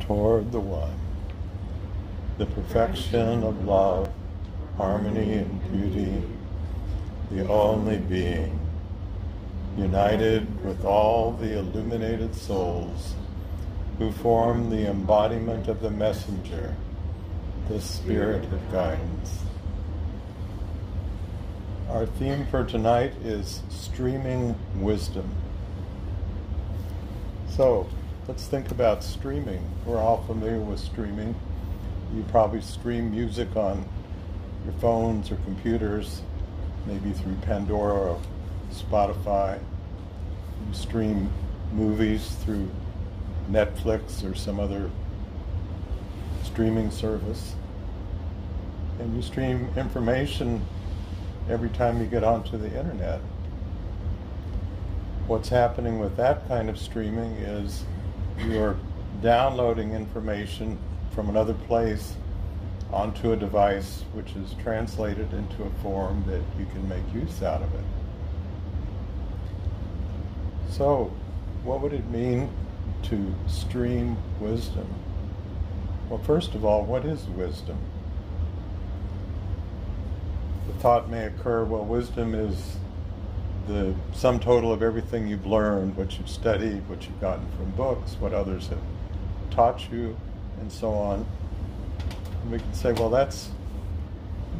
toward the One, the perfection of love, harmony and beauty, the only being, united with all the illuminated souls who form the embodiment of the messenger, the spirit of guidance. Our theme for tonight is streaming wisdom. So, let's think about streaming. We're all familiar with streaming. You probably stream music on your phones or computers, maybe through Pandora or Spotify. You stream movies through Netflix or some other streaming service. And you stream information every time you get onto the internet. What's happening with that kind of streaming is you're downloading information from another place onto a device which is translated into a form that you can make use out of it. So, what would it mean to stream wisdom? Well, first of all, what is wisdom? The thought may occur, well, wisdom is the sum total of everything you've learned, what you've studied, what you've gotten from books, what others have taught you, and so on. And we can say, well, that's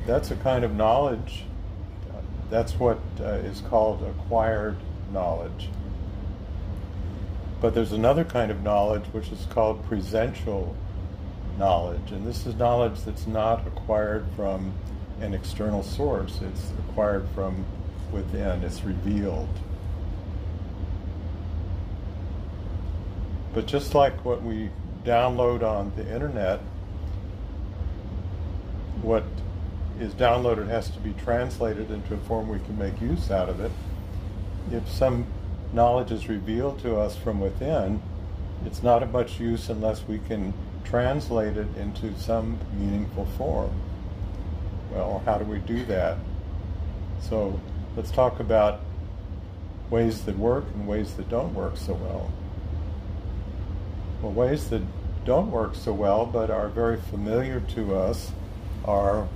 a kind of knowledge. That's what is called acquired knowledge. But there's another kind of knowledge which is called presential knowledge, and this is knowledge that's not acquired from an external source. It's acquired from within. It's revealed. But just like what we download on the internet, what is downloaded has to be translated into a form we can make use out of it. If some knowledge is revealed to us from within, it's not of much use unless we can translate it into some meaningful form. Well, how do we do that? So let's talk about ways that work and ways that don't work so well. Well, ways that don't work so well but are very familiar to us are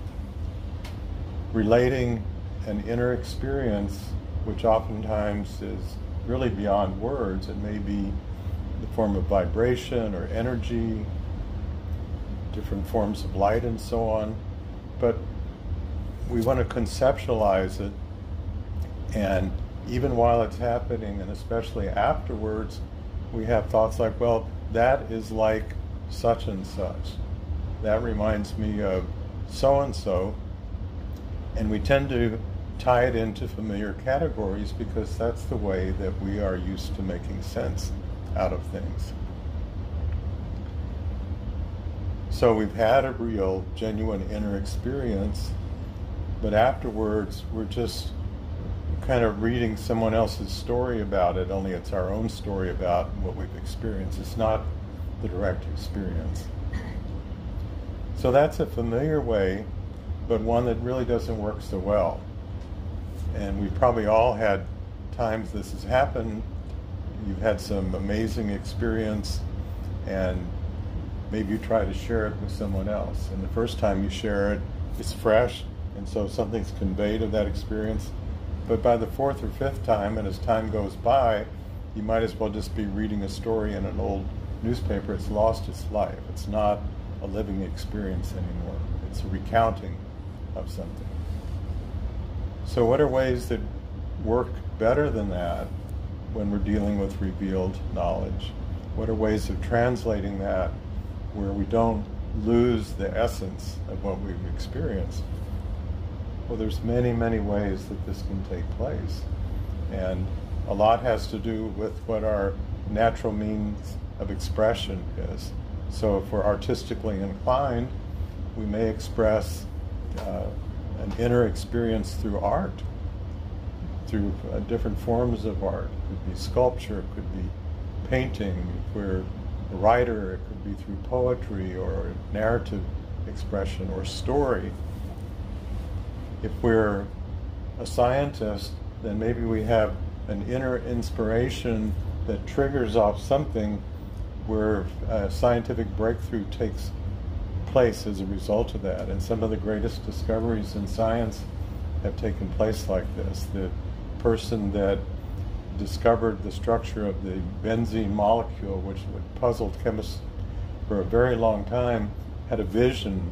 relating an inner experience which oftentimes is really beyond words. It may be in the form of vibration or energy, different forms of light and so on, but we want to conceptualize it, and even while it's happening, and especially afterwards, we have thoughts like, well, that is like such and such. That reminds me of so-and-so, and we tend to tie it into familiar categories because that's the way that we are used to making sense out of things. So we've had a real, genuine inner experience, but afterwards we're just kind of reading someone else's story about it, only it's our own story about what we've experienced. It's not the direct experience. So that's a familiar way, but one that really doesn't work so well. And we've probably all had times this has happened. You've had some amazing experience, and maybe you try to share it with someone else. And the first time you share it, it's fresh, and so something's conveyed of that experience. But by the fourth or fifth time, and as time goes by, you might as well just be reading a story in an old newspaper. It's lost its life. It's not a living experience anymore. It's a recounting of something. So what are ways that work better than that when we're dealing with revealed knowledge? What are ways of translating that where we don't lose the essence of what we've experienced? Well, there's many, many ways that this can take place. And a lot has to do with what our natural means of expression is. So if we're artistically inclined, we may express an inner experience through art, through different forms of art. It could be sculpture, it could be painting. If we're a writer, it could be through poetry or narrative expression or story. If we're a scientist, then maybe we have an inner inspiration that triggers off something where scientific breakthrough takes place as a result of that. And some of the greatest discoveries in science have taken place like this. The person that discovered the structure of the benzene molecule, which puzzled chemists for a very long time, had a vision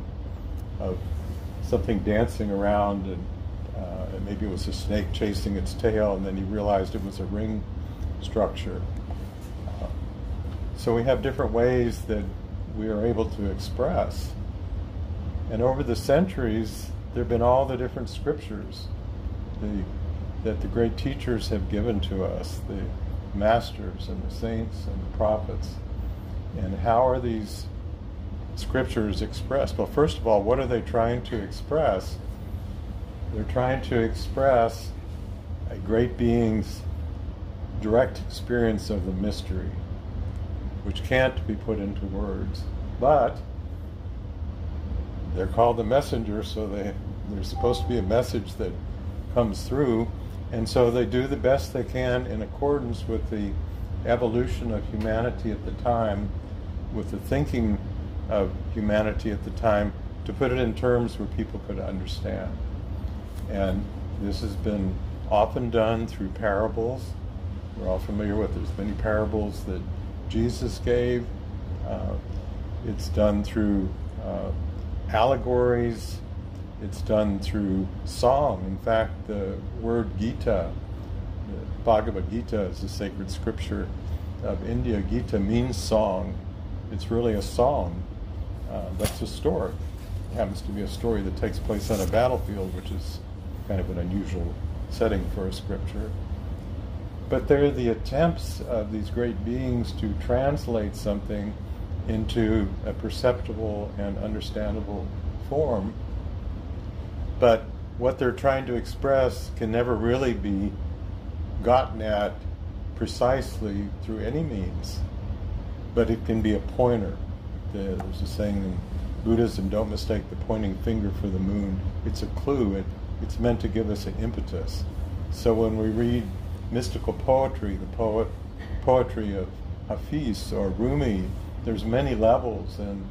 of something dancing around, and maybe it was a snake chasing its tail, and then he realized it was a ring structure. So we have different ways that we are able to express. And over the centuries, there have been all the different scriptures that the great teachers have given to us, the masters and the saints and the prophets. And how are these scriptures expressed? Well, first of all, what are they trying to express? They're trying to express a great being's direct experience of the mystery, which can't be put into words. But they're called the messengers, so there's supposed to be a message that comes through, and so they do the best they can in accordance with the evolution of humanity at the time, with the thinking of humanity at the time, to put it in terms where people could understand. And this has been often done through parables. We're all familiar with there's many parables that Jesus gave. It's done through allegories. It's done through song. In fact, the word Gita, the Bhagavad Gita is a sacred scripture of India. Gita means song. It's really a song that's historic. It happens to be a story that takes place on a battlefield, which is kind of an unusual setting for a scripture. But they're the attempts of these great beings to translate something into a perceptible and understandable form. But what they're trying to express can never really be gotten at precisely through any means. But it can be a pointer. There's a saying in Buddhism, don't mistake the pointing finger for the moon. It's a clue. It's meant to give us an impetus. So when we read mystical poetry, the poetry of Hafiz or Rumi, there's many levels, and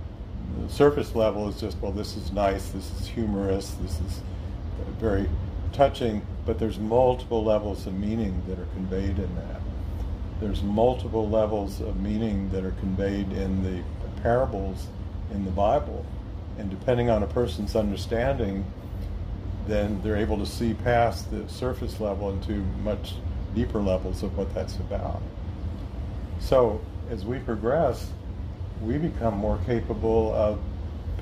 the surface level is just, well, this is nice, this is humorous, this is very touching, but there's multiple levels of meaning that are conveyed in that. There's multiple levels of meaning that are conveyed in the parables in the Bible, and depending on a person's understanding, then they're able to see past the surface level into much deeper levels of what that's about. So as we progress, we become more capable of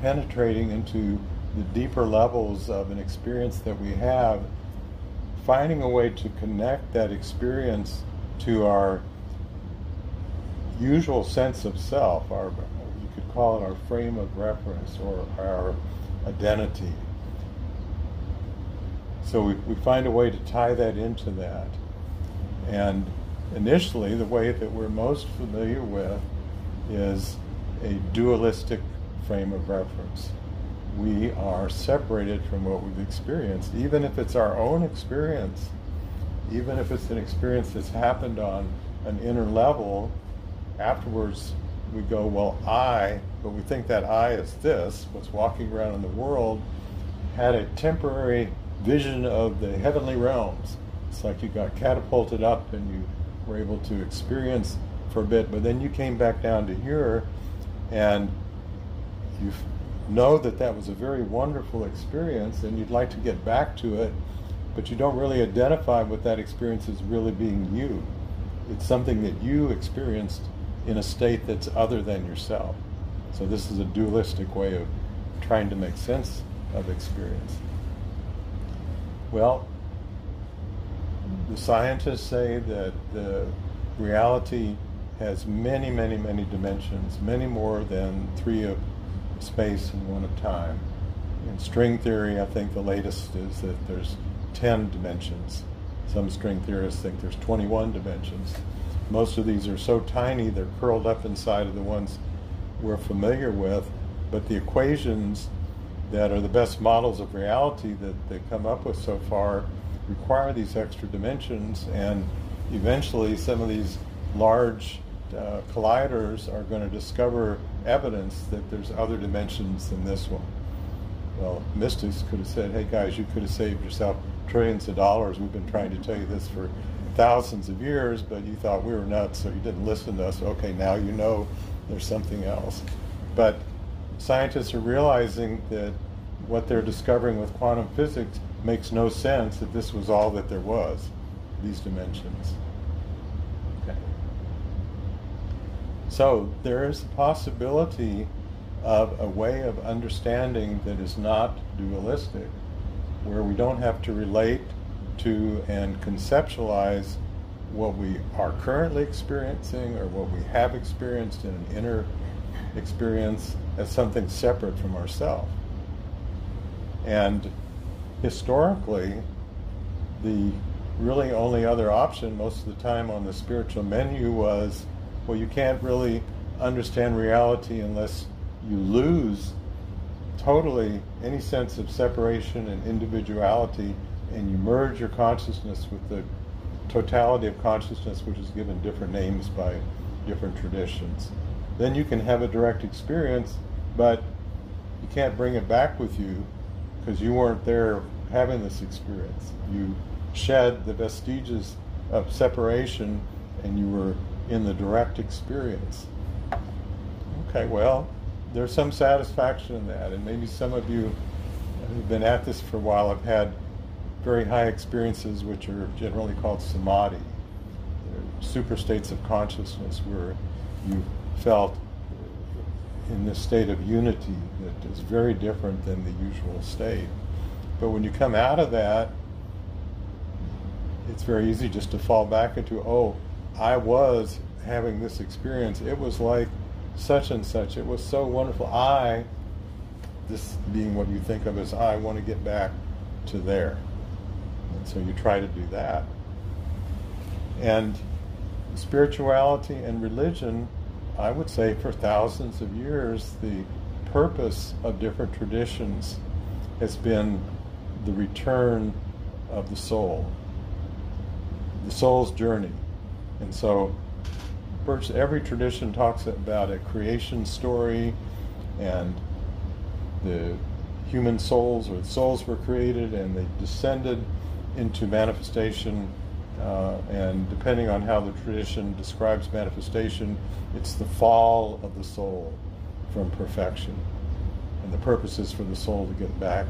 penetrating into the deeper levels of an experience that we have, finding a way to connect that experience to our usual sense of self, you could call it our frame of reference or our identity. So we find a way to tie that into that. And initially, the way that we're most familiar with is a dualistic frame of reference. We are separated from what we've experienced, even if it's our own experience, even if it's an experience that's happened on an inner level. Afterwards, we go, well, but we think that I is this, what's walking around in the world, had a temporary vision of the heavenly realms. It's like you got catapulted up and you were able to experience for a bit, but then you came back down to here, and you know that was a very wonderful experience, and you'd like to get back to it, but you don't really identify with that experience as really being you. It's something that you experienced in a state that's other than yourself. So this is a dualistic way of trying to make sense of experience. Well, the scientists say that the reality has many, many, many dimensions, many more than 3 of space and 1 of time. In string theory, I think the latest is that there's 10 dimensions. Some string theorists think there's 21 dimensions. Most of these are so tiny they're curled up inside of the ones we're familiar with, but the equations that are the best models of reality that they come up with so far require these extra dimensions, and eventually some of these large colliders are going to discover evidence that there's other dimensions than this one. Well, mystics could have said, hey guys, you could have saved yourself trillions of dollars. We've been trying to tell you this for thousands of years, but you thought we were nuts, so you didn't listen to us. Okay, now you know there's something else. But scientists are realizing that what they're discovering with quantum physics makes no sense, that this was all that there was, these dimensions. Okay. So there is a possibility of a way of understanding that is not dualistic, where we don't have to relate to and conceptualize what we are currently experiencing or what we have experienced in an inner experience as something separate from ourselves. And historically, the really only other option most of the time on the spiritual menu was, well, you can't really understand reality unless you lose totally any sense of separation and individuality, and you merge your consciousness with the totality of consciousness, which is given different names by different traditions. Then you can have a direct experience, but you can't bring it back with you because you weren't there having this experience. You shed the vestiges of separation and you were in the direct experience. Okay, well, there's some satisfaction in that, and maybe some of you who've been at this for a while have had very high experiences which are generally called samadhi. They're super states of consciousness where you felt in this state of unity that is very different than the usual state. But when you come out of that, it's very easy just to fall back into, oh, I was having this experience. It was like such and such. It was so wonderful. This being what you think of as I, want to get back to there. And so you try to do that. And spirituality and religion, I would say for thousands of years, the purpose of different traditions has been the return of the soul's journey. And so virtually every tradition talks about a creation story, and the human souls, or the souls were created and they descended into manifestation, and depending on how the tradition describes manifestation, it's the fall of the soul from perfection. And the purpose is for the soul to get back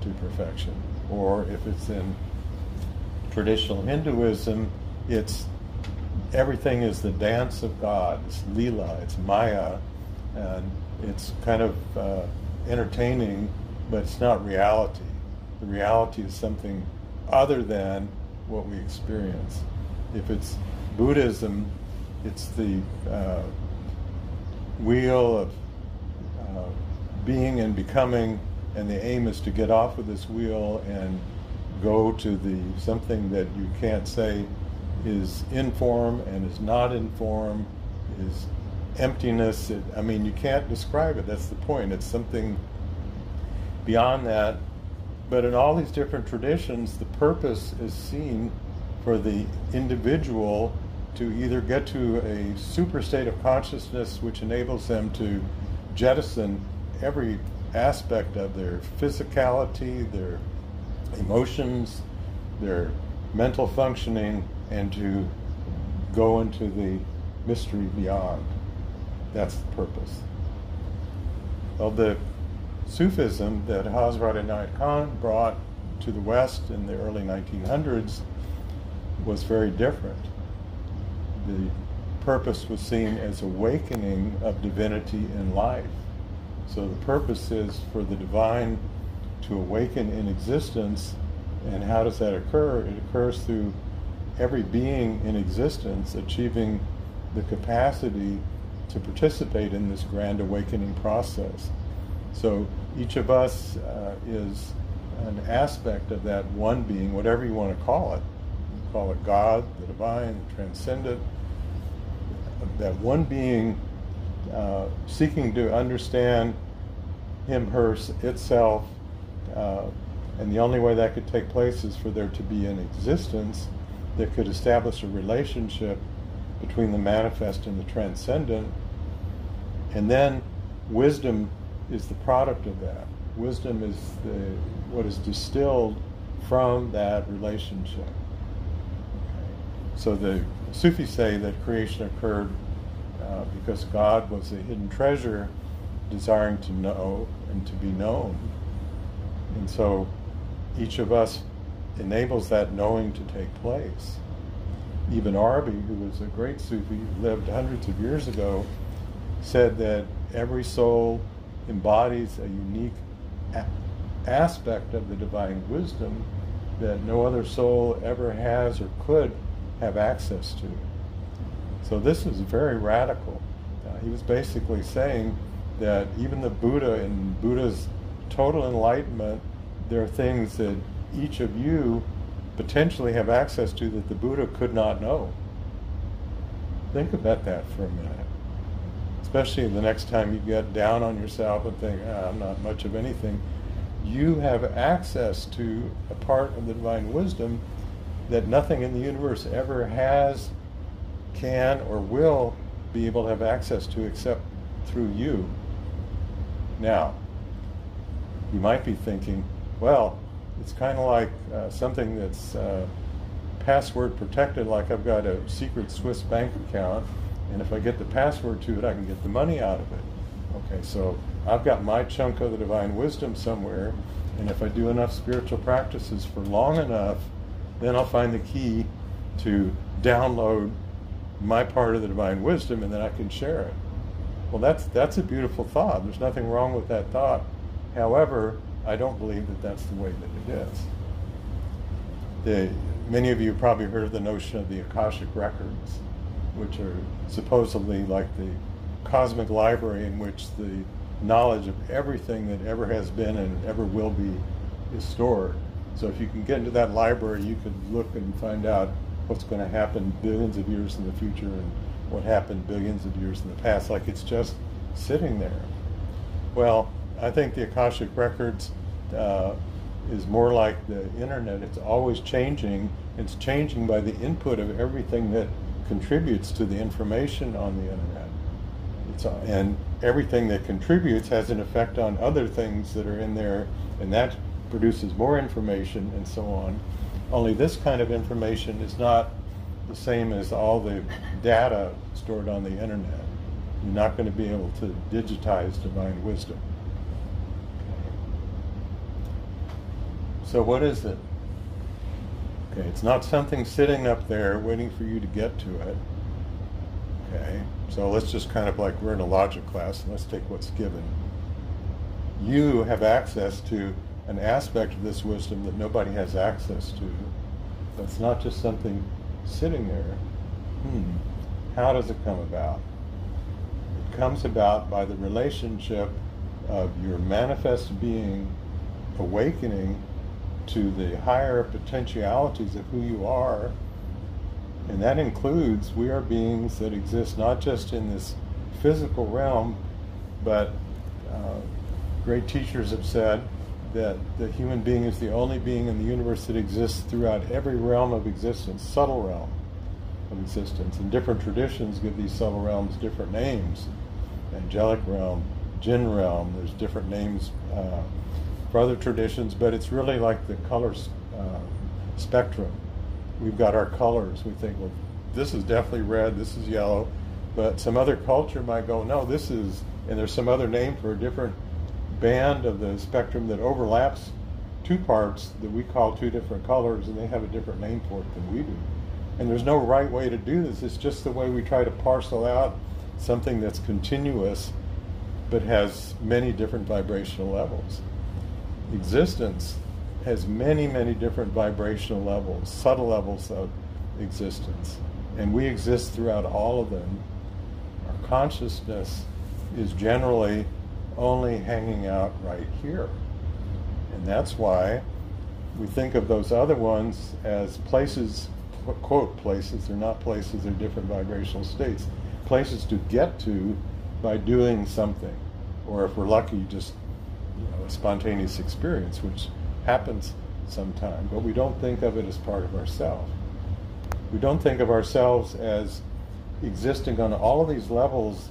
to perfection. Or if it's in traditional Hinduism, it's everything is the dance of God. It's Leela, it's Maya, and it's kind of entertaining, but it's not reality. The reality is something other than what we experience. If it's Buddhism, it's the wheel of being and becoming, and the aim is to get off of this wheel and go to the something that you can't say is in form and is not in form, is emptiness. You can't describe it. That's the point. It's something beyond that. But in all these different traditions, the purpose is seen for the individual to either get to a super state of consciousness which enables them to jettison every aspect of their physicality, their emotions, their mental functioning, and to go into the mystery beyond. That's the purpose. Well, the Sufism that Hazrat Inayat Khan brought to the West in the early 1900s was very different. The purpose was seen as awakening of divinity in life. So the purpose is for the divine to awaken in existence. And how does that occur? It occurs through every being in existence achieving the capacity to participate in this grand awakening process. So each of us is an aspect of that one being, whatever you want to call it. You call it God, the divine, the transcendent. That one being seeking to understand him, her, itself, and the only way that could take place is for there to be an existence that could establish a relationship between the manifest and the transcendent. And then wisdom is the product of that. Wisdom is what is distilled from that relationship. Okay. So the Sufis say that creation occurred because God was a hidden treasure desiring to know and to be known. And so each of us enables that knowing to take place. Even Arabi, who was a great Sufi, lived hundreds of years ago, said that every soul embodies a unique aspect of the divine wisdom that no other soul ever has or could have access to. So this is very radical. He was basically saying that even the Buddha, in Buddha's total enlightenment, there are things that each of you potentially have access to that the Buddha could not know. Think about that for a minute. Especially the next time you get down on yourself and think, I'm not much of anything. You have access to a part of the divine wisdom that nothing in the universe ever has, can, or will be able to have access to except through you. Now, you might be thinking, well, it's kind of like something that's password protected, like I've got a secret Swiss bank account, and if I get the password to it, I can get the money out of it. Okay, so I've got my chunk of the divine wisdom somewhere, and if I do enough spiritual practices for long enough, then I'll find the key to download my part of the divine wisdom, and then I can share it. Well, that's a beautiful thought. There's nothing wrong with that thought. However, I don't believe that that's the way that it is. Many of you have probably heard of the notion of the Akashic Records, which are supposedly like the cosmic library in which the knowledge of everything that ever has been and ever will be is stored. So if you can get into that library, you could look and find out what's going to happen billions of years in the future and what happened billions of years in the past, like it's just sitting there. Well, I think the Akashic Records is more like the internet. It's always changing. It's changing by the input of everything that contributes to the information on the internet. And everything that contributes has an effect on other things that are in there, and that produces more information and so on. Only this kind of information is not the same as all the data stored on the internet. You're not going to be able to digitize divine wisdom. So what is it? Okay, it's not something sitting up there waiting for you to get to it. Okay, so let's just kind of like we're in a logic class, and let's take what's given. You have access to an aspect of this wisdom that nobody has access to. But it's not just something sitting there. How does it come about? It comes about by the relationship of your manifest being awakening to the higher potentialities of who you are. And that includes, we are beings that exist not just in this physical realm, but great teachers have said that the human being is the only being in the universe that exists throughout every realm of existence, subtle realm of existence. And different traditions give these subtle realms different names. Angelic realm, jinn realm, there's different names for other traditions, but it's really like the color spectrum. We've got our colors. We think, well, this is definitely red, this is yellow, but some other culture might go, no, this is, and there's some other name for a different band of the spectrum that overlaps two parts that we call two different colors, and they have a different name for it than we do. And there's no right way to do this. It's just the way we try to parcel out something that's continuous but has many different vibrational levels. Existence has many, many different vibrational levels, subtle levels of existence. And we exist throughout all of them. Our consciousness is generally only hanging out right here. And that's why we think of those other ones as places, quote places, they're not places, they're different vibrational states, places to get to by doing something. Or if we're lucky, just a spontaneous experience, which happens sometime. But we don't think of it as part of ourselves. We don't think of ourselves as existing on all of these levels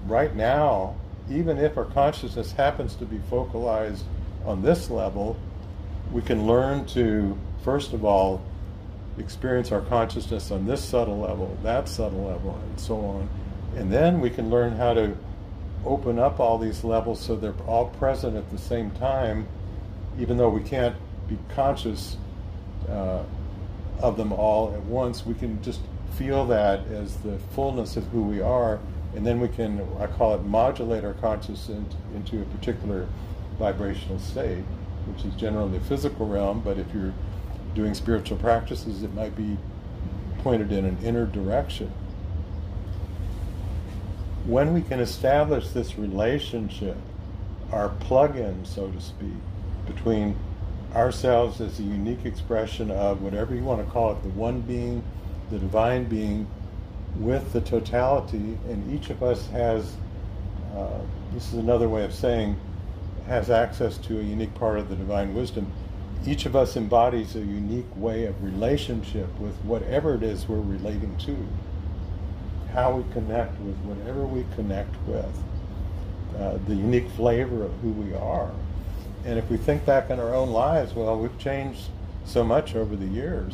right now, even if our consciousness happens to be focalized on this level, we can learn to, first of all, experience our consciousness on this subtle level, that subtle level, and so on. And then we can learn how to open up all these levels so they're all present at the same time, even though we can't be conscious of them all at once. We can just feel that as the fullness of who we are, and then we can, I call it, modulate our consciousness into a particular vibrational state, which is generally the physical realm, but if you're doing spiritual practices, it might be pointed in an inner direction. When we can establish this relationship, our plug-in, so to speak, between ourselves as a unique expression of whatever you want to call it, the one being, the divine being, with the totality, and each of us has, this is another way of saying, has access to a unique part of the divine wisdom. Each of us embodies a unique way of relationship with whatever it is we're relating to. How we connect with whatever we connect with. The unique flavor of who we are. And if we think back on our own lives, well, we've changed so much over the years.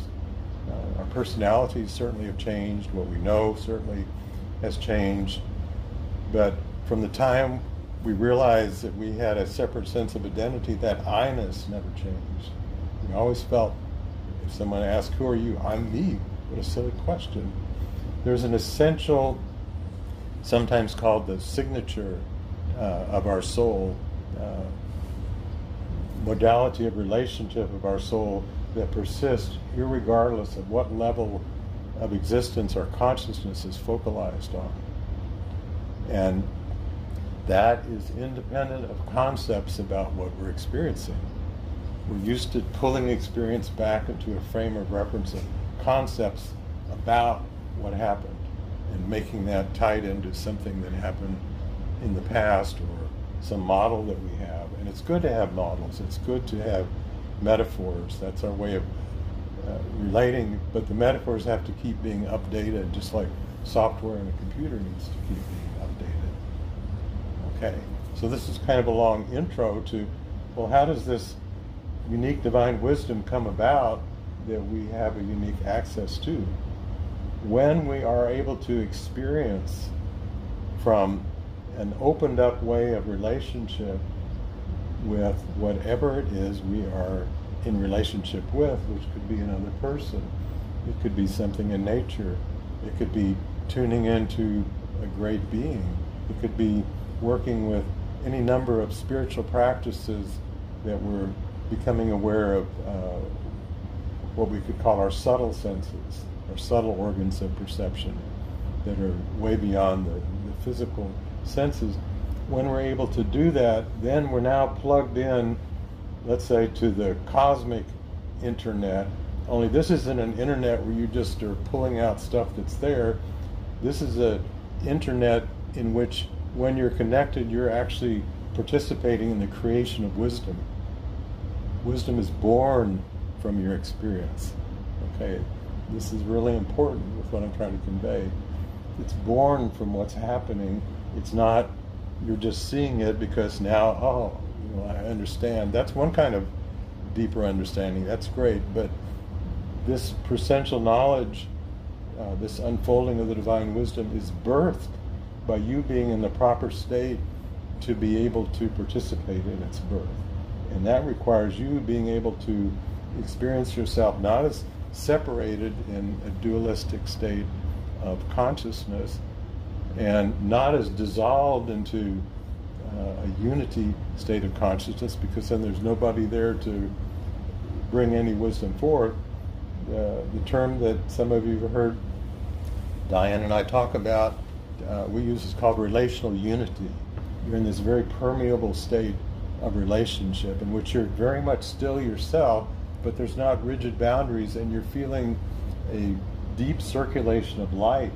Our personalities certainly have changed. What we know certainly has changed. But from the time we realized that we had a separate sense of identity, that I-ness never changed. We always felt, if someone asked, who are you? I'm me. What a silly question. There's an essential, sometimes called the signature of our soul, modality of relationship of our soul that persists irregardless of what level of existence our consciousness is focalized on. And that is independent of concepts about what we're experiencing. We're used to pulling experience back into a frame of reference of concepts about what happened and making that tied into something that happened in the past or some model that we have. And it's good to have models. It's good to have metaphors. That's our way of relating, but the metaphors have to keep being updated, just like software in a computer needs to keep being updated. Okay, so this is kind of a long intro to, well, how does this unique divine wisdom come about that we have a unique access to? When we are able to experience from an opened up way of relationship with whatever it is we are in relationship with, which could be another person, it could be something in nature, it could be tuning into a great being, it could be working with any number of spiritual practices that we're becoming aware of, what we could call our subtle senses, our subtle organs of perception that are way beyond the physical senses. When we're able to do that, then we're now plugged in, let's say, to the cosmic internet. Only this isn't an internet where you just are pulling out stuff that's there. This is an internet in which, when you're connected, you're actually participating in the creation of wisdom. Wisdom is born from your experience. Okay, this is really important with what I'm trying to convey. It's born from what's happening. It's not you're just seeing it because now, oh, you know, I understand. That's one kind of deeper understanding. That's great. But this presential knowledge, this unfolding of the divine wisdom, is birthed by you being in the proper state to be able to participate in its birth. And that requires you being able to experience yourself not as separated in a dualistic state of consciousness, and not as dissolved into a unity state of consciousness, because then there's nobody there to bring any wisdom forth. The term that some of you have heard Diane and I talk about, we use is called relational unity. You're in this very permeable state of relationship in which you're very much still yourself, but there's not rigid boundaries, and you're feeling a deep circulation of light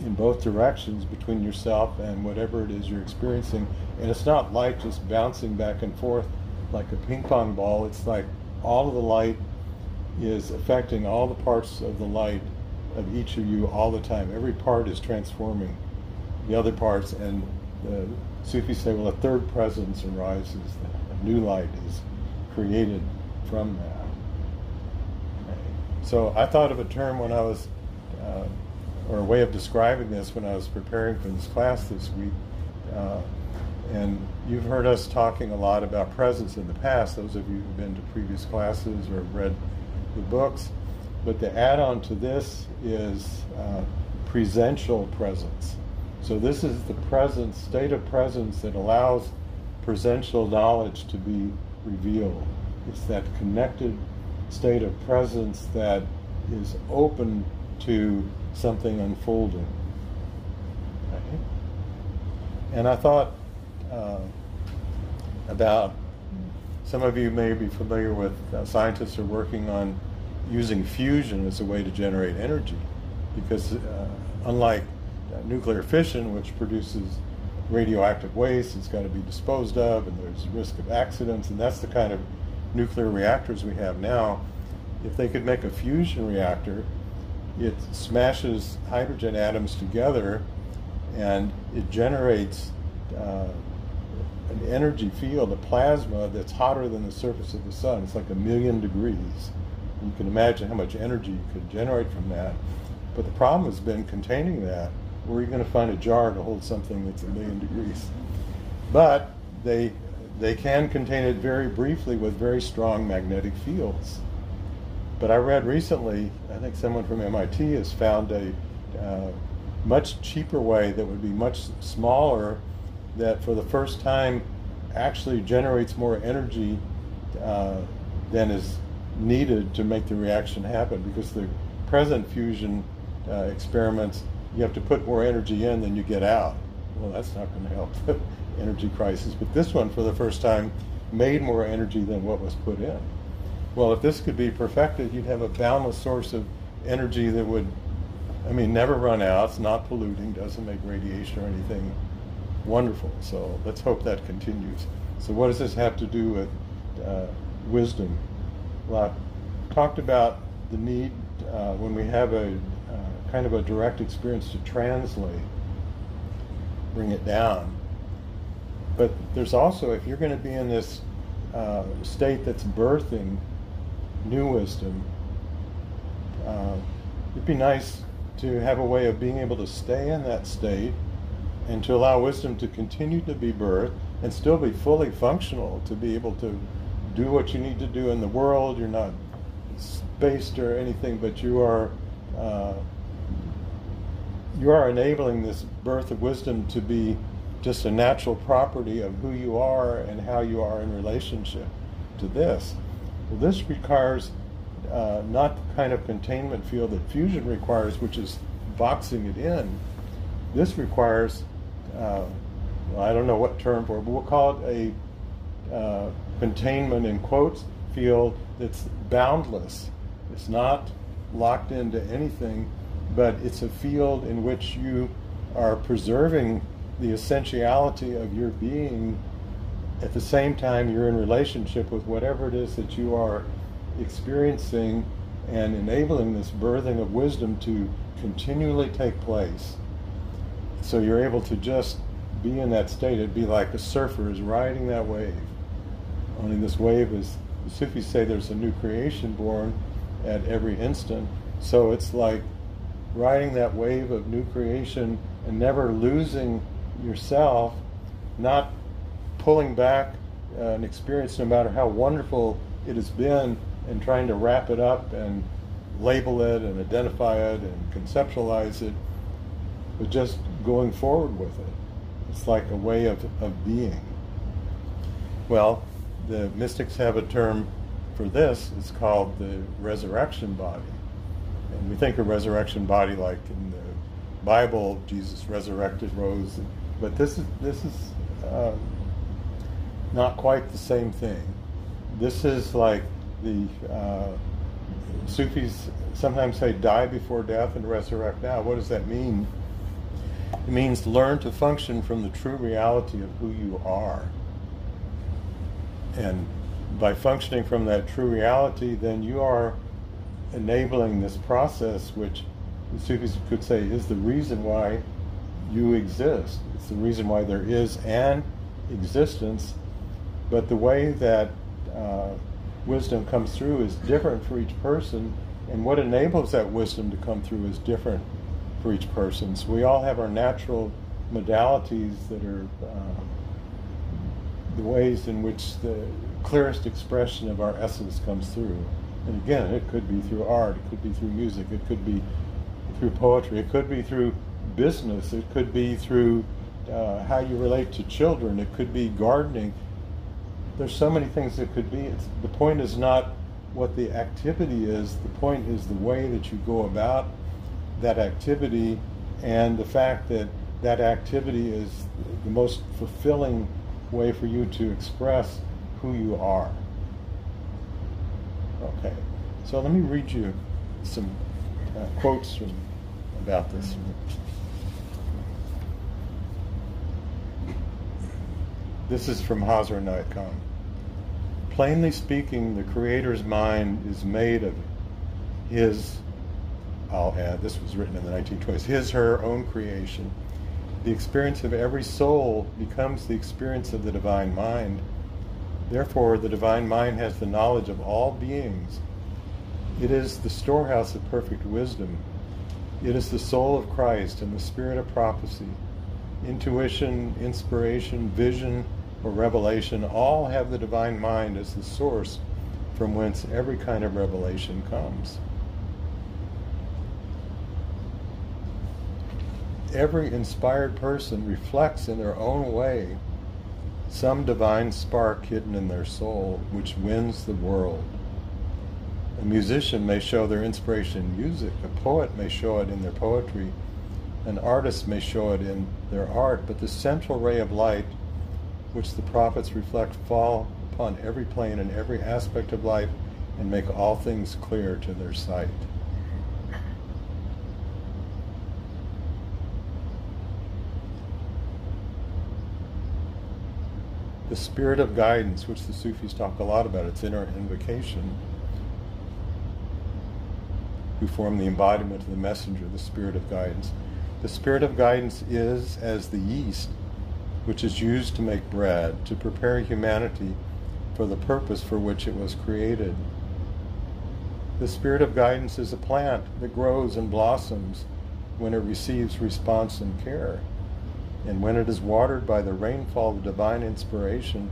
in both directions between yourself and whatever it is you're experiencing. And it's not light just bouncing back and forth like a ping pong ball. It's like all of the light is affecting all the parts of the light of each of you all the time. Every part is transforming the other parts, and the Sufis say, well, a third presence arises, a new light is created from that. Okay. So I thought of a term when I was, or a way of describing this when I was preparing for this class this week, and you've heard us talking a lot about presence in the past, those of you who've been to previous classes or read the books, but the add-on to this is presential presence. So this is the presence, state of presence that allows presential knowledge to be revealed. It's that connected state of presence that is open to something unfolding. Okay? And I thought about, some of you may be familiar with, scientists are working on using fusion as a way to generate energy, because unlike nuclear fission, which produces radioactive waste, it's got to be disposed of, and there's risk of accidents, and that's the kind of nuclear reactors we have now. If they could make a fusion reactor, it smashes hydrogen atoms together and it generates an energy field, a plasma that's hotter than the surface of the sun. It's like 1,000,000 degrees. You can imagine how much energy you could generate from that. But the problem has been containing that. Where are you going to find a jar to hold something that's 1,000,000 degrees? But they can contain it very briefly with very strong magnetic fields. But I read recently, I think someone from MIT has found a much cheaper way that would be much smaller, that for the first time actually generates more energy than is needed to make the reaction happen. Because the present fusion experiments, you have to put more energy in than you get out. Well, that's not going to help the energy crisis. But this one, for the first time, made more energy than what was put in. Well, if this could be perfected, you'd have a boundless source of energy that would, never run out. It's not polluting, doesn't make radiation or anything. Wonderful. So let's hope that continues. So what does this have to do with wisdom? Well, I talked about the need when we have a kind of a direct experience to translate, bring it down. But there's also, if you're going to be in this state that's birthing new wisdom, it'd be nice to have a way of being able to stay in that state and to allow wisdom to continue to be birthed and still be fully functional, to be able to do what you need to do in the world. You're not spaced or anything, but you are enabling this birth of wisdom to be just a natural property of who you are and how you are in relationship to this. Well, this requires not the kind of containment field that fusion requires, which is boxing it in. This requires, I don't know what term for it, but we'll call it a containment in quotes field that's boundless. It's not locked into anything, but it's a field in which you are preserving the essentiality of your being. At the same time, you're in relationship with whatever it is that you are experiencing, and enabling this birthing of wisdom to continually take place. So you're able to just be in that state. It'd be like a surfer is riding that wave. Only this wave is, the Sufis say there's a new creation born at every instant. So it's like riding that wave of new creation and never losing yourself, not pulling back an experience no matter how wonderful it has been and trying to wrap it up and label it and identify it and conceptualize it, but just going forward with it. It's like a way of being. Well, the mystics have a term for this. It's called the resurrection body. And we think of resurrection body like in the Bible, Jesus resurrected, rose. But this is not quite the same thing. This is like the Sufis sometimes say, die before death and resurrect now. What does that mean? It means learn to function from the true reality of who you are. And by functioning from that true reality, then you are enabling this process which the Sufis could say, is the reason why you exist. It's the reason why there is an existence, but the way that wisdom comes through is different for each person, and what enables that wisdom to come through is different for each person. So we all have our natural modalities that are the ways in which the clearest expression of our essence comes through. And again, it could be through art, it could be through music, it could be through poetry, it could be through business, it could be through how you relate to children, it could be gardening. There's so many things it could be. The point is not what the activity is, the point is the way that you go about that activity, and the fact that that activity is the most fulfilling way for you to express who you are. Okay, so let me read you some quotes about this. This is from Hazrat Inayat Khan. Plainly speaking, the Creator's mind is made of his, I'll add, this was written in the 1920s, his, her own creation. The experience of every soul becomes the experience of the divine mind. Therefore, the divine mind has the knowledge of all beings. It is the storehouse of perfect wisdom. It is the soul of Christ and the spirit of prophecy. Intuition, inspiration, vision, or revelation all have the divine mind as the source from whence every kind of revelation comes. Every inspired person reflects in their own way some divine spark hidden in their soul, which wins the world. A musician may show their inspiration in music, a poet may show it in their poetry, an artist may show it in their art, but the central ray of light which the prophets reflect fall upon every plane and every aspect of life and make all things clear to their sight. The spirit of guidance, which the Sufis talk a lot about, its inner invocation, who form the embodiment of the messenger, the spirit of guidance. The spirit of guidance is as the yeast which is used to make bread, to prepare humanity for the purpose for which it was created. The spirit of guidance is a plant that grows and blossoms when it receives response and care. And when it is watered by the rainfall of divine inspiration,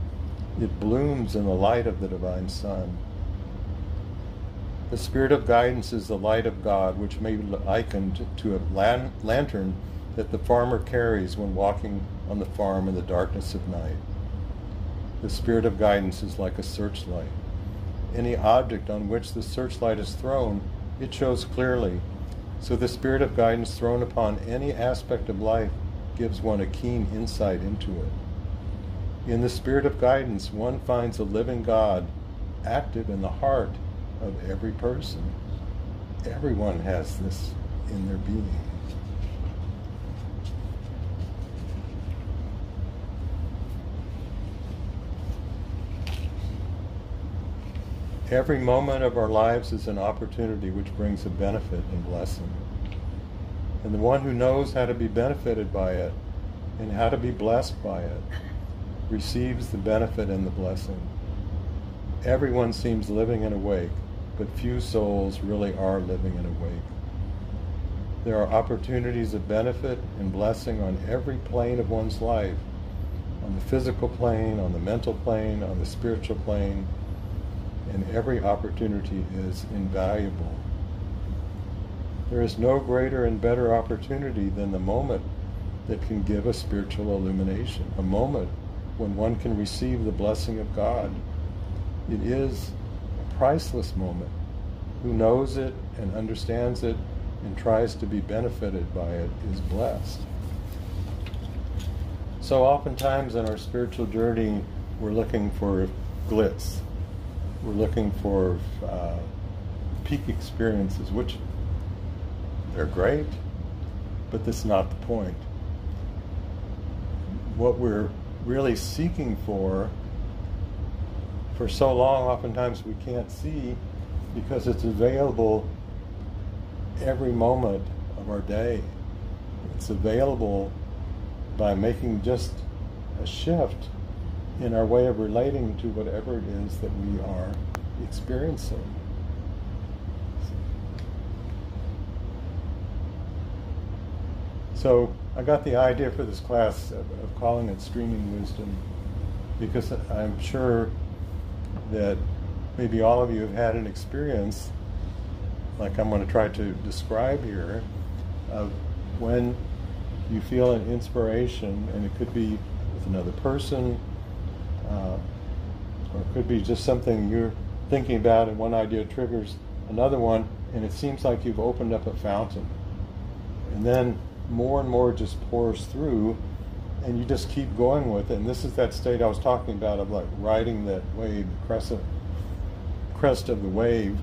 it blooms in the light of the divine sun. The spirit of guidance is the light of God, which may be likened to a lantern that the farmer carries when walking on the farm in the darkness of night. The spirit of guidance is like a searchlight. Any object on which the searchlight is thrown, it shows clearly. So the spirit of guidance thrown upon any aspect of life gives one a keen insight into it. In the spirit of guidance, one finds a living God active in the heart of every person. Everyone has this in their being. Every moment of our lives is an opportunity which brings a benefit and blessing. And the one who knows how to be benefited by it and how to be blessed by it receives the benefit and the blessing. Everyone seems living and awake, but few souls really are living and awake. There are opportunities of benefit and blessing on every plane of one's life, on the physical plane, on the mental plane, on the spiritual plane, and every opportunity is invaluable. There is no greater and better opportunity than the moment that can give a spiritual illumination, a moment when one can receive the blessing of God. It is a priceless moment. Who knows it and understands it and tries to be benefited by it is blessed. So oftentimes in our spiritual journey, we're looking for glitz. We're looking for peak experiences, which they're great, but that's not the point. What we're really seeking for so long, oftentimes we can't see because it's available every moment of our day. It's available by making just a shift in our way of relating to whatever it is that we are experiencing. So I got the idea for this class of calling it Streaming Wisdom because I'm sure that maybe all of you have had an experience, like I'm going to try to describe here, of when you feel an inspiration, and it could be with another person, or it could be just something you're thinking about and one idea triggers another one, and it seems like you've opened up a fountain. And then more and more just pours through, and you just keep going with it. And this is that state I was talking about of like riding that wave, the crest of the wave,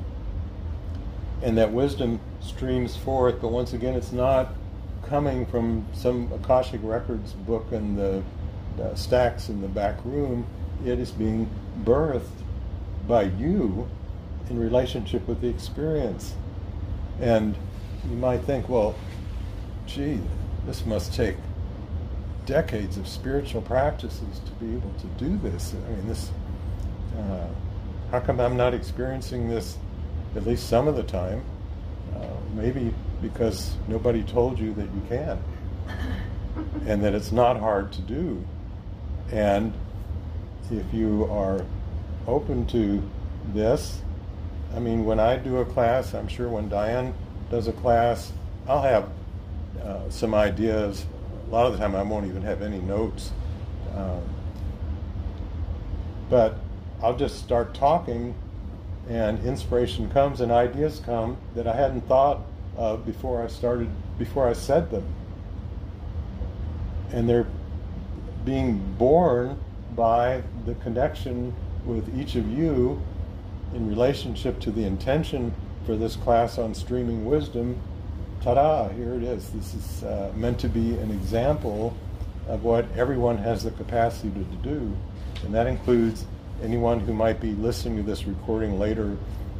and that wisdom streams forth, but once again it's not coming from some Akashic Records book in the stacks in the back room. It is being birthed by you in relationship with the experience. And you might think, well, gee, this must take decades of spiritual practices to be able to do this. I mean, how come I'm not experiencing this at least some of the time? Maybe because nobody told you that you can, and that it's not hard to do. And if you are open to this, I mean, when I do a class, I'm sure when Diane does a class, I'll have some ideas. A lot of the time I won't even have any notes. But I'll just start talking, and inspiration comes and ideas come that I hadn't thought of before I said them. And they're being born by the connection with each of you in relationship to the intention for this class on streaming wisdom. Ta-da, here it is. This is meant to be an example of what everyone has the capacity to do. And that includes anyone who might be listening to this recording later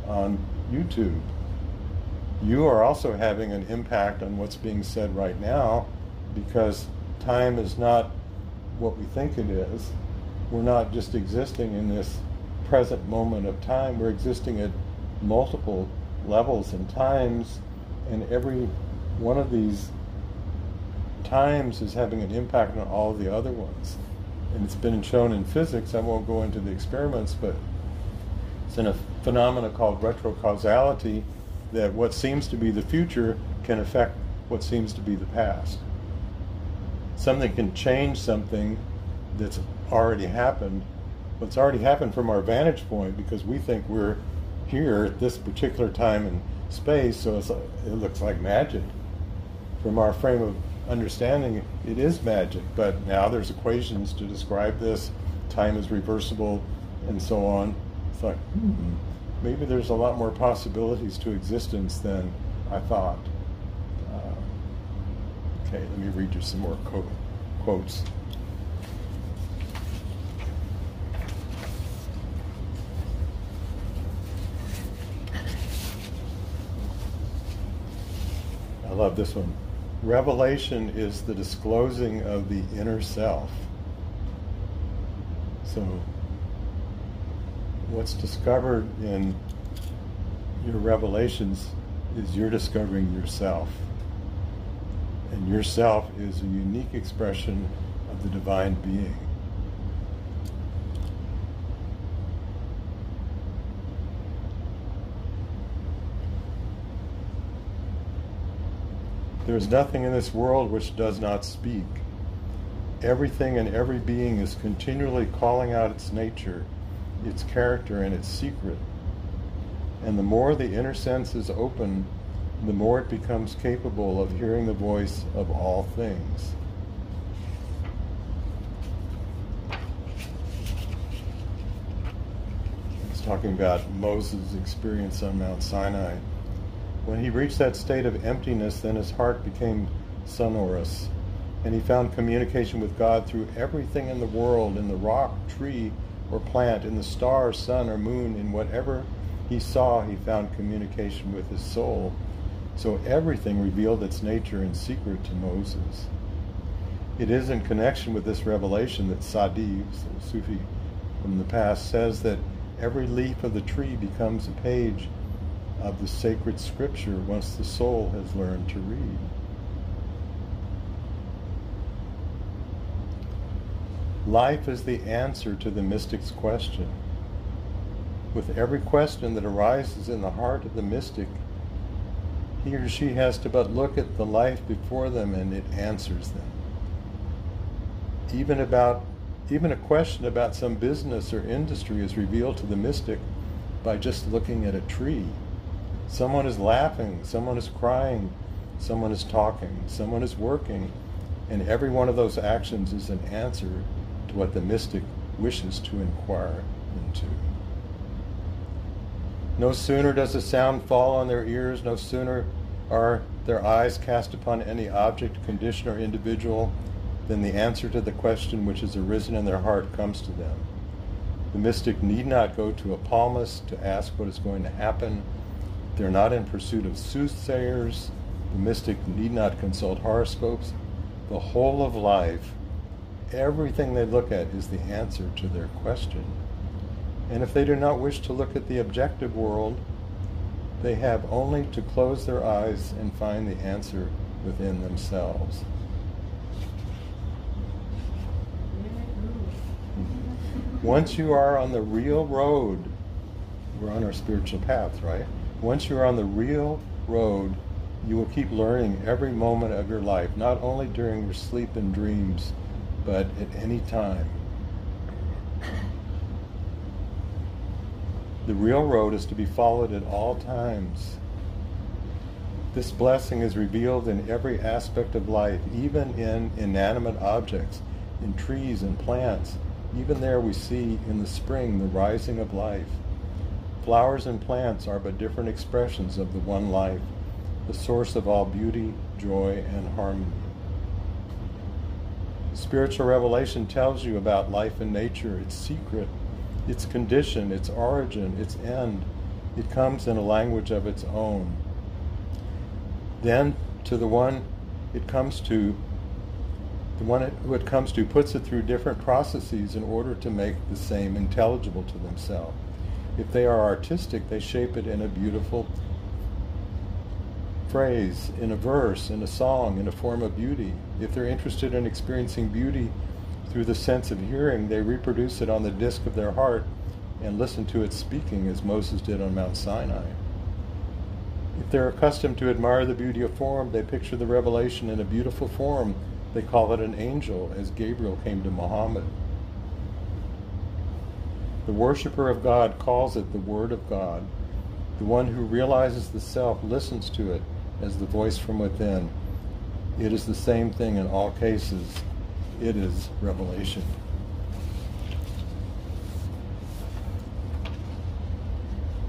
on YouTube. You are also having an impact on what's being said right now, because time is not what we think it is. We're not just existing in this present moment of time. We're existing at multiple levels and times, and every one of these times is having an impact on all of the other ones. And it's been shown in physics. I won't go into the experiments, but it's in a phenomena called retrocausality, that what seems to be the future can affect what seems to be the past. Something can change something that's already happened. What's already happened from our vantage point, because we think we're here at this particular time and space, so it looks like magic. From our frame of understanding, it is magic, but now there's equations to describe this. Time is reversible, and so on. It's like, maybe there's a lot more possibilities to existence than I thought. Okay, let me read you some more quotes. I love this one. Revelation is the disclosing of the inner self. So, what's discovered in your revelations is you're discovering yourself. And yourself is a unique expression of the divine being. There is nothing in this world which does not speak. Everything and every being is continually calling out its nature, its character, and its secret. And the more the inner sense is open, the more it becomes capable of hearing the voice of all things. It's talking about Moses' experience on Mount Sinai. When he reached that state of emptiness, then his heart became sonorous, and he found communication with God through everything in the world, in the rock, tree, or plant, in the star, sun, or moon. In whatever he saw, he found communication with his soul. So everything revealed its nature in secret to Moses. It is in connection with this revelation that Sadi, the Sufi from the past, says that every leaf of the tree becomes a page of the sacred scripture once the soul has learned to read. Life is the answer to the mystic's question. With every question that arises in the heart of the mystic, he or she has to but look at the life before them and it answers them. Even a question about some business or industry is revealed to the mystic by just looking at a tree. Someone is laughing, someone is crying, someone is talking, someone is working, and every one of those actions is an answer to what the mystic wishes to inquire into. No sooner does a sound fall on their ears, no sooner are their eyes cast upon any object, condition, or individual than the answer to the question which has arisen in their heart comes to them. The mystic need not go to a palmist to ask what is going to happen. They're not in pursuit of soothsayers. The mystic need not consult horoscopes. The whole of life, everything they look at is the answer to their question. And if they do not wish to look at the objective world, they have only to close their eyes and find the answer within themselves. Once you are on the real road, we're on our spiritual path, right? Once you're on the real road, you will keep learning every moment of your life, not only during your sleep and dreams, but at any time. The real road is to be followed at all times. This blessing is revealed in every aspect of life, even in inanimate objects, in trees and plants. Even there we see in the spring the rising of life. Flowers and plants are but different expressions of the one life, the source of all beauty, joy, and harmony. Spiritual revelation tells you about life and nature, its secret, its condition, its origin, its end. It comes in a language of its own. Then, to the one it comes to, who it comes to puts it through different processes in order to make the same intelligible to themselves. If they are artistic, they shape it in a beautiful phrase, in a verse, in a song, in a form of beauty. If they're interested in experiencing beauty through the sense of hearing, they reproduce it on the disc of their heart and listen to it speaking, as Moses did on Mount Sinai. If they're accustomed to admire the beauty of form, they picture the revelation in a beautiful form. They call it an angel, as Gabriel came to Muhammad. The worshipper of God calls it the Word of God. The one who realizes the self listens to it as the voice from within. It is the same thing in all cases. It is revelation.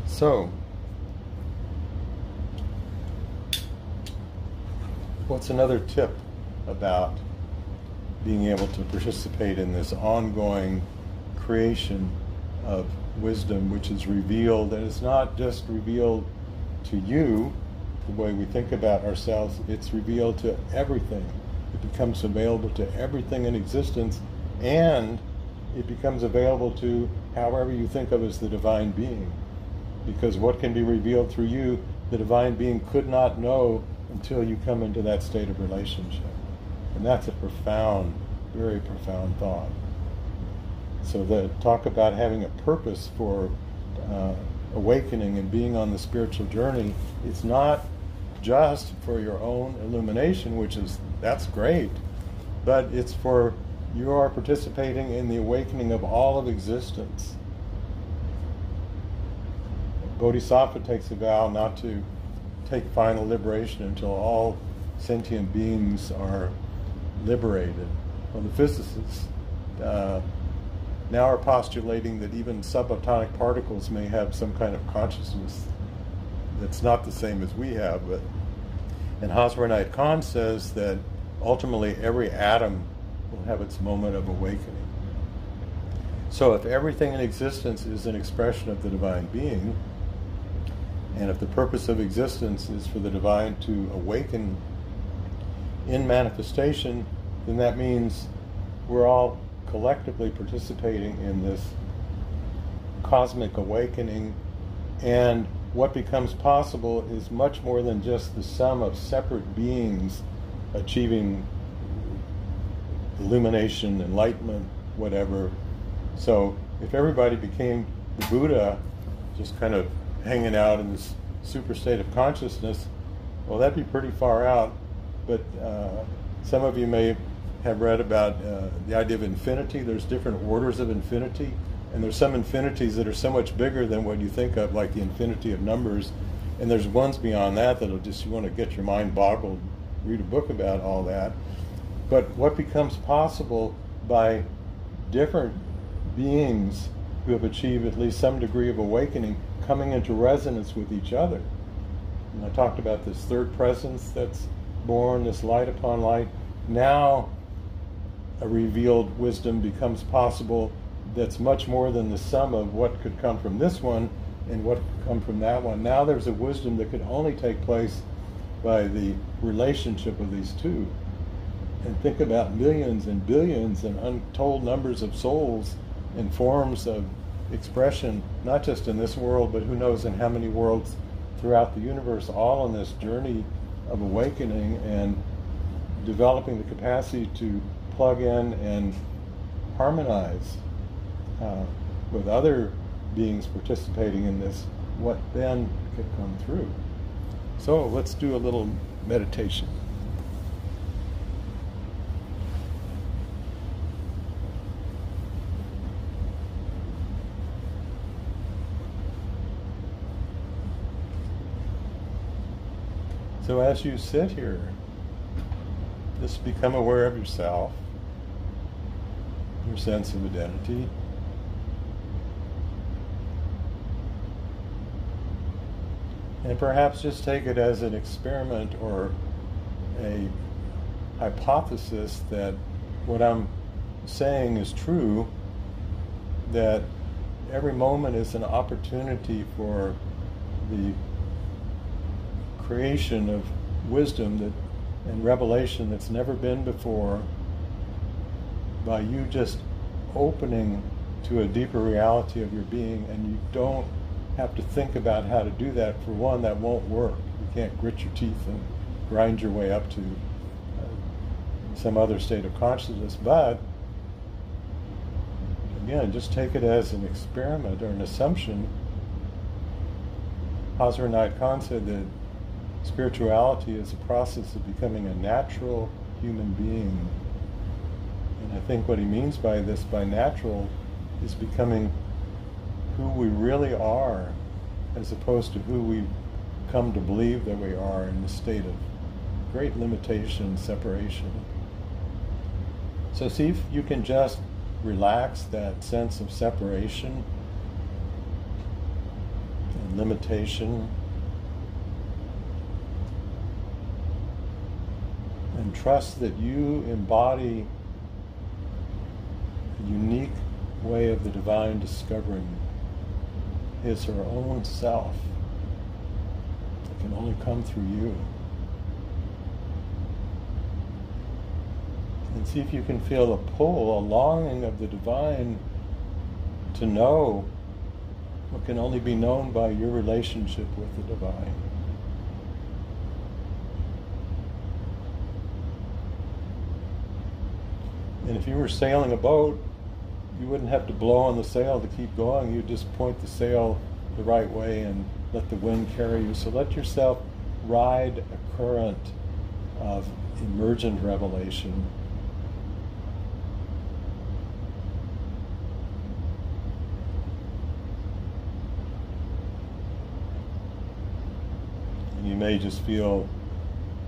So, what's another tip about being able to participate in this ongoing creation of wisdom which is revealed, and it's not just revealed to you the way we think about ourselves, it's revealed to everything. It becomes available to everything in existence, and it becomes available to however you think of as the divine being. Because what can be revealed through you, the divine being could not know until you come into that state of relationship. And that's a profound, very profound thought. So the talk about having a purpose for awakening and being on the spiritual journey, it's not just for your own illumination, that's great, but it's for you are participating in the awakening of all of existence. Bodhisattva takes a vow not to take final liberation until all sentient beings are liberated. Well, the physicists now are postulating that even subatomic particles may have some kind of consciousness that's not the same as we have. And Hazrat Inayat Khan says that ultimately every atom will have its moment of awakening. So if everything in existence is an expression of the divine being, And if the purpose of existence is for the divine to awaken in manifestation, then that means we're all collectively participating in this cosmic awakening, and what becomes possible is much more than just the sum of separate beings achieving illumination, enlightenment, whatever. So if everybody became the Buddha, just kind of hanging out in this super state of consciousness, well, that'd be pretty far out. But some of you may have read about the idea of infinity. There's different orders of infinity, and there's some infinities that are so much bigger than what you think of, like the infinity of numbers, and there's ones beyond that that'll just, you want to get your mind boggled, read a book about all that. But what becomes possible by different beings who have achieved at least some degree of awakening coming into resonance with each other. And I talked about this third presence that's born, this light upon light. Now a revealed wisdom becomes possible that's much more than the sum of what could come from this one and what could come from that one. Now there's a wisdom that could only take place by the relationship of these two. And think about millions and billions and untold numbers of souls and forms of expression, not just in this world, but who knows in how many worlds throughout the universe, all on this journey of awakening and developing the capacity to plug in and harmonize with other beings participating in this, what then could come through. So let's do a little meditation. So as you sit here, just become aware of yourself, your sense of identity. And perhaps just take it as an experiment or a hypothesis that what I'm saying is true, that every moment is an opportunity for the creation of wisdom that and revelation that's never been before, by you just opening to a deeper reality of your being. And you don't have to think about how to do that. For one, that won't work. You can't grit your teeth and grind your way up to some other state of consciousness. But again, just take it as an experiment or an assumption. Hazrat Inayat Khan said that spirituality is a process of becoming a natural human being. And I think what he means by this, by natural, is becoming who we really are, as opposed to who we come to believe that we are in the state of great limitation, separation. So see if you can just relax that sense of separation and limitation, and trust that you embody a unique way of the divine discovering his or her own self that can only come through you. And see if you can feel a pull, a longing of the divine to know what can only be known by your relationship with the divine. And if you were sailing a boat, you wouldn't have to blow on the sail to keep going. You'd just point the sail the right way and let the wind carry you. So let yourself ride a current of emergent revelation. And you may just feel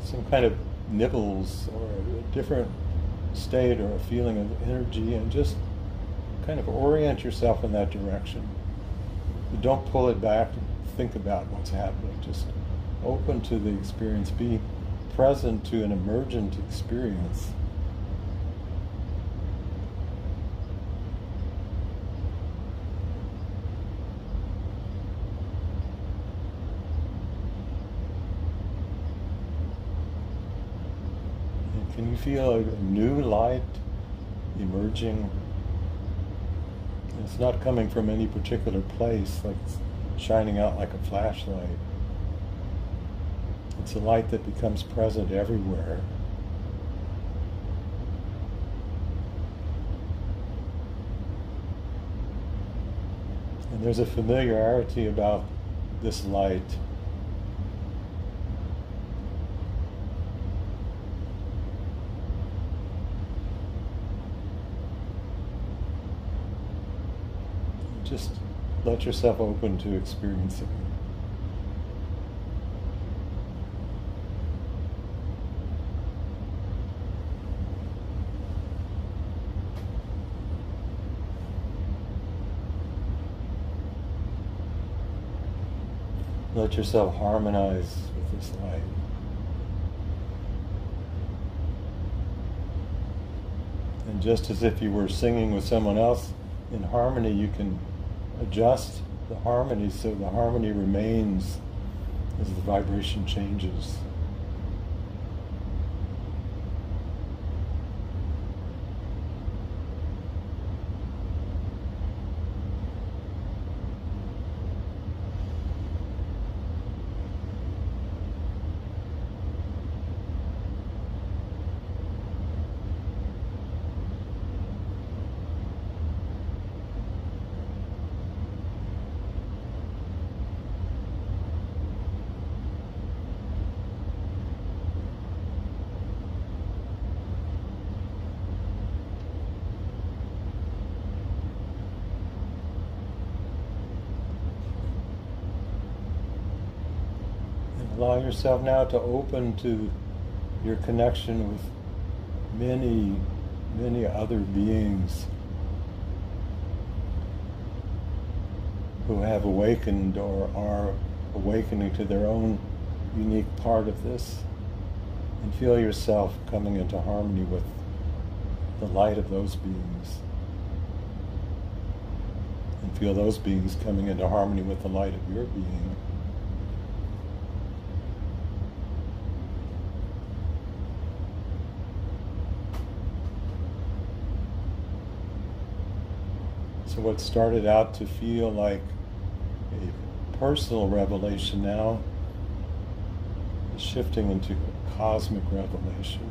some kind of nibbles or a different state or a feeling of energy, and just kind of orient yourself in that direction. But don't pull it back and think about what's happening. Just open to the experience. Be present to an emergent experience. Can you feel a new light emerging? It's not coming from any particular place, like it's shining out like a flashlight. It's a light that becomes present everywhere. And there's a familiarity about this light. Just let yourself open to experiencing it. Let yourself harmonize with this light. And just as if you were singing with someone else in harmony, you can adjust the harmony so the harmony remains as the vibration changes. Allow yourself now to open to your connection with many, many other beings who have awakened or are awakening to their own unique part of this. And feel yourself coming into harmony with the light of those beings. And feel those beings coming into harmony with the light of your being. So what started out to feel like a personal revelation now is shifting into a cosmic revelation.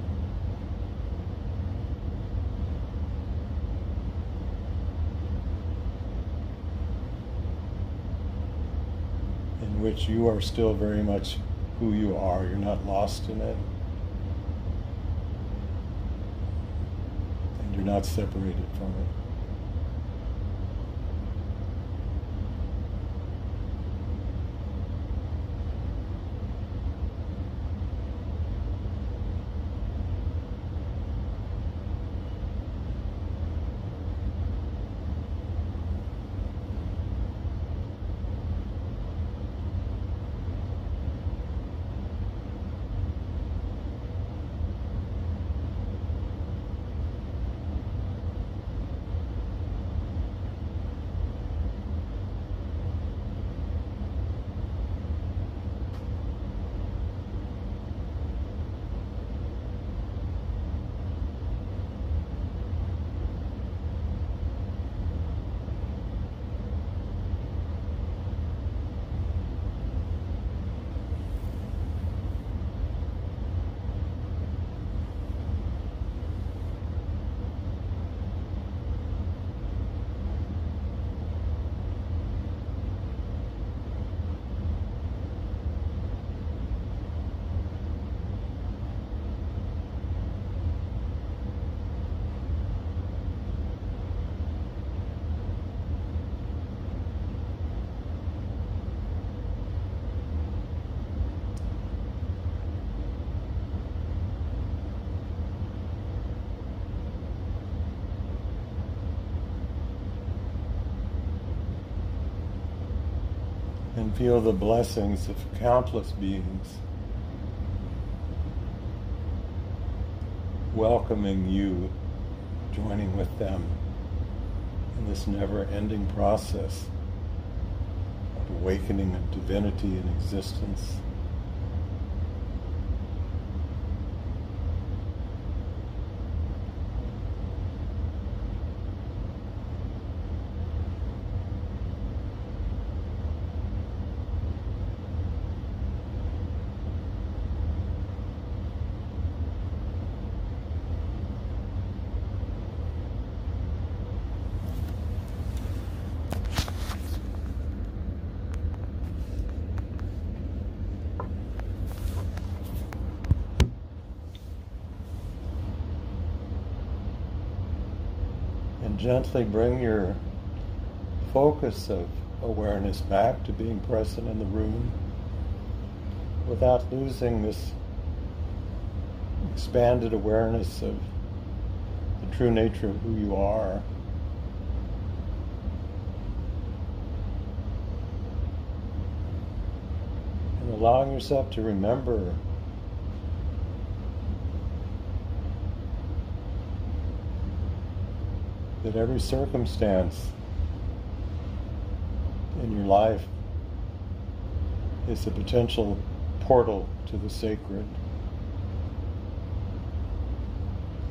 In which you are still very much who you are. You're not lost in it. And you're not separated from it. And feel the blessings of countless beings welcoming you, joining with them in this never-ending process of awakening of divinity and existence. gently bring your focus of awareness back to being present in the room without losing this expanded awareness of the true nature of who you are. And allowing yourself to remember that every circumstance in your life is a potential portal to the sacred.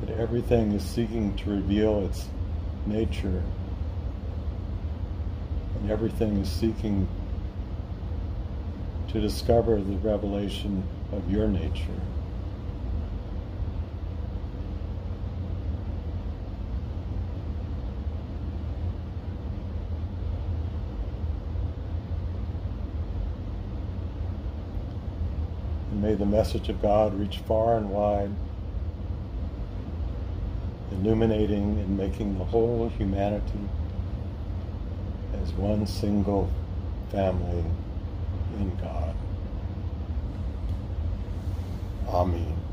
That everything is seeking to reveal its nature, and everything is seeking to discover the revelation of your nature. And may the message of God reach far and wide, illuminating and making the whole humanity as one single family in God. Amen.